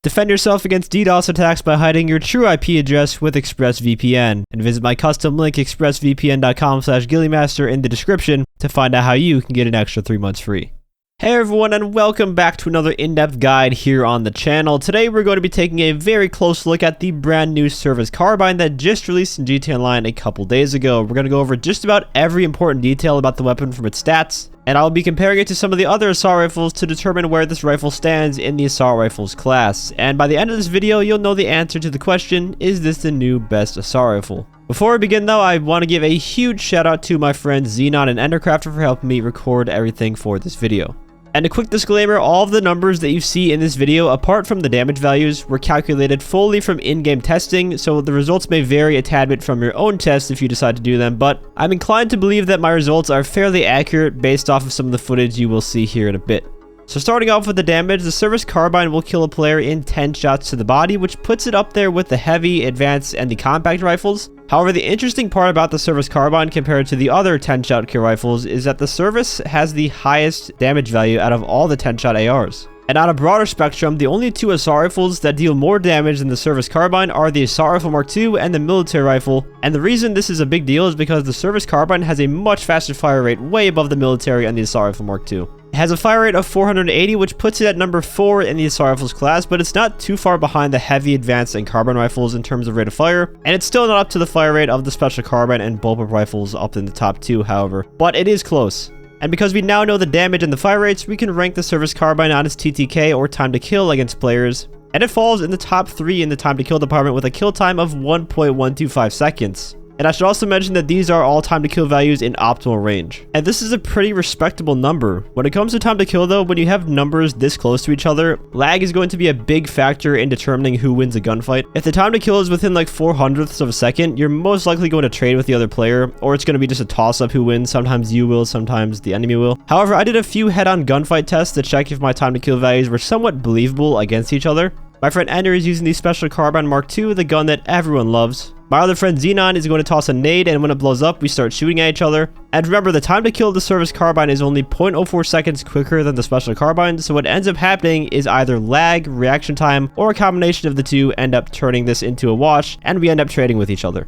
Defend yourself against DDoS attacks by hiding your true IP address with ExpressVPN, and visit my custom link expressvpn.com/ghilliemaster in the description to find out how you can get an extra 3 months free. Hey everyone, and welcome back to another in-depth guide here on the channel. Today we're going to be taking a very close look at the brand new Service Carbine that just released in GTA Online a couple days ago. We're going to go over just about every important detail about the weapon from its stats, and I'll be comparing it to some of the other assault rifles to determine where this rifle stands in the assault rifles class. And by the end of this video, you'll know the answer to the question, is this the new best assault rifle? Before we begin though, I want to give a huge shout out to my friends Xenon and Endercrafter for helping me record everything for this video. And a quick disclaimer, all of the numbers that you see in this video, apart from the damage values, were calculated fully from in-game testing, so the results may vary a tad bit from your own tests if you decide to do them, but I'm inclined to believe that my results are fairly accurate based off of some of the footage you will see here in a bit. So starting off with the damage, the Service Carbine will kill a player in 10 shots to the body, which puts it up there with the heavy, advanced, and the compact rifles. However, the interesting part about the Service Carbine compared to the other 10-shot kill rifles is that the Service has the highest damage value out of all the 10-shot ARs. And on a broader spectrum, the only two assault rifles that deal more damage than the Service Carbine are the Assault Rifle Mark II and the Military Rifle. And the reason this is a big deal is because the Service Carbine has a much faster fire rate, way above the Military and the Assault Rifle Mark II. It has a fire rate of 480, which puts it at number 4 in the assault rifles class, but it's not too far behind the heavy, advanced, and carbine rifles in terms of rate of fire, and it's still not up to the fire rate of the Special Carbine and bullpup rifles up in the top 2, however, but it is close. And because we now know the damage and the fire rates, we can rank the Service Carbine on its TTK or time to kill against players, and it falls in the top 3 in the time to kill department with a kill time of 1.125 seconds. And I should also mention that these are all time to kill values in optimal range. And this is a pretty respectable number. When it comes to time to kill though, when you have numbers this close to each other, lag is going to be a big factor in determining who wins a gunfight. If the time to kill is within like 0.04 of a second, you're most likely going to trade with the other player, or it's going to be just a toss-up who wins. Sometimes you will, sometimes the enemy will. However, I did a few head-on gunfight tests to check if my time to kill values were somewhat believable against each other. My friend Ender is using the Special Carbine Mark II, the gun that everyone loves. My other friend Xenon is going to toss a nade, and when it blows up, we start shooting at each other. And remember, the time to kill the Service Carbine is only 0.04 seconds quicker than the Special Carbine, so what ends up happening is either lag, reaction time, or a combination of the two end up turning this into a wash, and we end up trading with each other.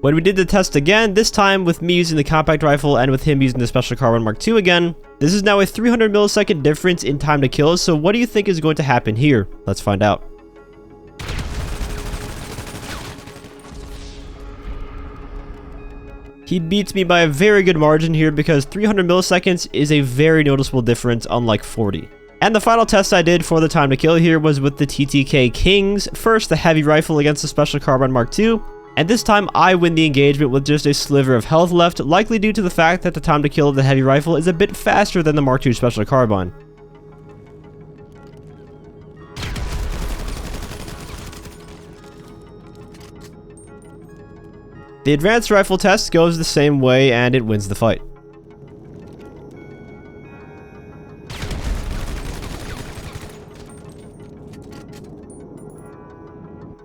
When we did the test again, this time with me using the compact rifle and with him using the Special Carbine Mark II again, this is now a 300 millisecond difference in time to kill, so what do you think is going to happen here? Let's find out. He beats me by a very good margin here because 300 milliseconds is a very noticeable difference, unlike 40. And the final test I did for the time to kill here was with the TTK Kings. First, the heavy rifle against the Special Carbine Mark II. And this time I win the engagement with just a sliver of health left, likely due to the fact that the time to kill of the heavy rifle is a bit faster than the Mark II Special Carbine. The advanced rifle test goes the same way and it wins the fight.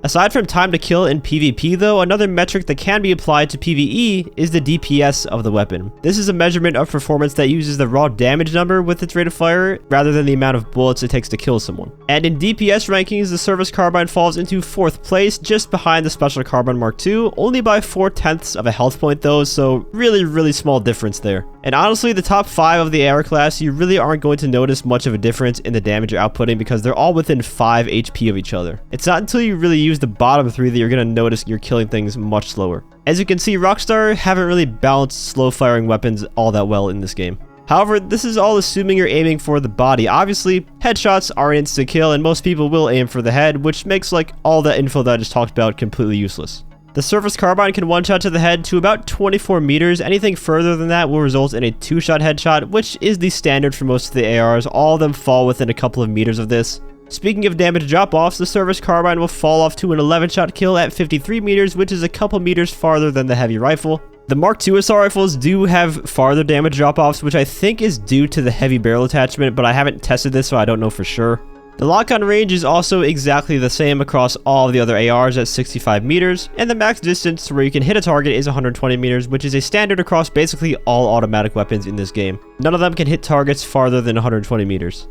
Aside from time to kill in PvP though, another metric that can be applied to PvE is the DPS of the weapon. This is a measurement of performance that uses the raw damage number with its rate of fire, rather than the amount of bullets it takes to kill someone. And in DPS rankings, the Service Carbine falls into 4th place, just behind the Special Carbine Mark II, only by 0.4 of a health point though, so really small difference there. And honestly, the top 5 of the AR class, you really aren't going to notice much of a difference in the damage you're outputting because they're all within 5 HP of each other. It's not until you really use the bottom 3 that you're going to notice you're killing things much slower. As you can see, Rockstar haven't really balanced slow firing weapons all that well in this game. However, this is all assuming you're aiming for the body. Obviously, headshots are an instant kill and most people will aim for the head, which makes like all that info that I just talked about completely useless. The Service Carbine can one-shot to the head to about 24 meters. Anything further than that will result in a 2-shot headshot, which is the standard for most of the ARs. All of them fall within a couple of meters of this. Speaking of damage drop-offs, the Service Carbine will fall off to an 11-shot kill at 53 meters, which is a couple meters farther than the heavy rifle. The Mark II assault rifles do have farther damage drop-offs, which I think is due to the heavy barrel attachment, but I haven't tested this, so I don't know for sure. The lock-on range is also exactly the same across all of the other ARs at 65 meters, and the max distance where you can hit a target is 120 meters, which is a standard across basically all automatic weapons in this game. None of them can hit targets farther than 120 meters.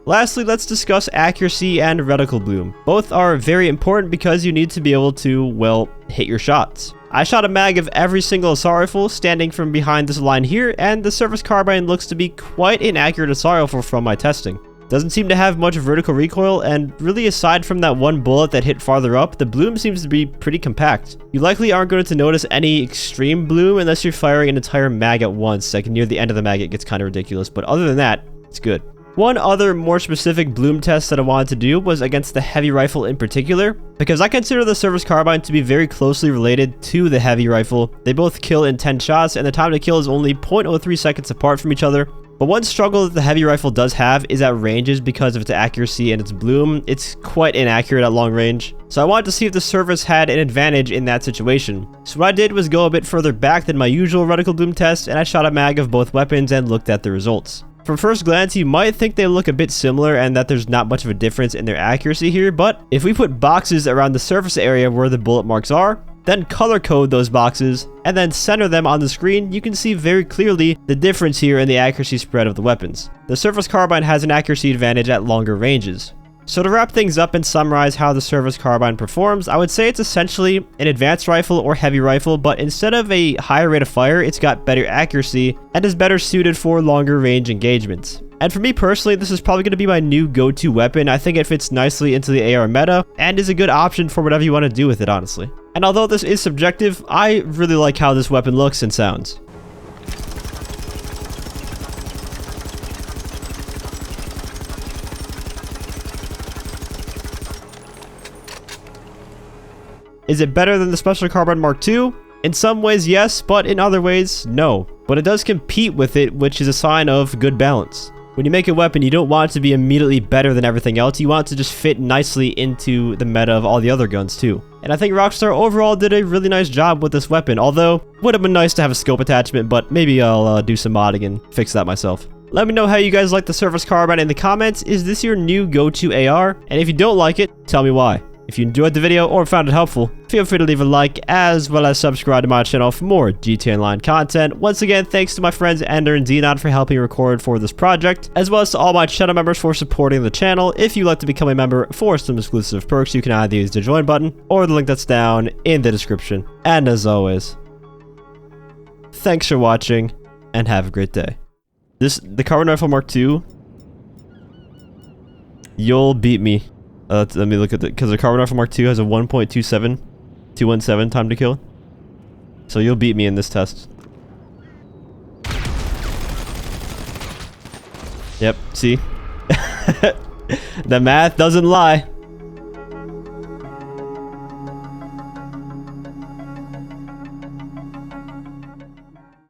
Lastly, let's discuss accuracy and reticle bloom. Both are very important because you need to be able to, well, hit your shots. I shot a mag of every single assault rifle standing from behind this line here, and the Service Carbine looks to be quite an accurate assault rifle from my testing. Doesn't seem to have much vertical recoil, and really aside from that one bullet that hit farther up, the bloom seems to be pretty compact. You likely aren't going to notice any extreme bloom unless you're firing an entire mag at once. Like near the end of the mag it gets kind of ridiculous, but other than that, it's good. One other more specific bloom test that I wanted to do was against the heavy rifle in particular, because I consider the Service Carbine to be very closely related to the heavy rifle. They both kill in 10 shots, and the time to kill is only 0.03 seconds apart from each other. But one struggle that the heavy rifle does have is at ranges because of its accuracy and its bloom. It's quite inaccurate at long range. So I wanted to see if the Service had an advantage in that situation. So what I did was go a bit further back than my usual reticle bloom test, and I shot a mag of both weapons and looked at the results. From first glance, you might think they look a bit similar and that there's not much of a difference in their accuracy here, but if we put boxes around the surface area where the bullet marks are, then color code those boxes, and then center them on the screen, you can see very clearly the difference here in the accuracy spread of the weapons. The Service Carbine has an accuracy advantage at longer ranges. So to wrap things up and summarize how the Service Carbine performs, I would say it's essentially an advanced rifle or heavy rifle, but instead of a higher rate of fire, it's got better accuracy and is better suited for longer range engagements. And for me personally, this is probably going to be my new go-to weapon. I think it fits nicely into the AR meta and is a good option for whatever you want to do with it, honestly. And although this is subjective, I really like how this weapon looks and sounds. Is it better than the Special Carbine Mark II? In some ways, yes, but in other ways, no. But it does compete with it, which is a sign of good balance. When you make a weapon, you don't want it to be immediately better than everything else. You want it to just fit nicely into the meta of all the other guns too. And I think Rockstar overall did a really nice job with this weapon, although would have been nice to have a scope attachment, but maybe I'll do some modding and fix that myself. Let me know how you guys like the Service Carbine in the comments. Is this your new go-to AR? And if you don't like it, tell me why. If you enjoyed the video or found it helpful, feel free to leave a like as well as subscribe to my channel for more GTA Online content. Once again, thanks to my friends Ender and Xenon for helping record for this project, as well as to all my channel members for supporting the channel. If you'd like to become a member for some exclusive perks, you can either use the join button or the link that's down in the description. And as always, thanks for watching and have a great day. The Carbine Rifle Mark II, you'll beat me. Let me look at it, because the Carbine Rifle Mark II has a 1.217 time to kill. So you'll beat me in this test. Yep, see? The math doesn't lie.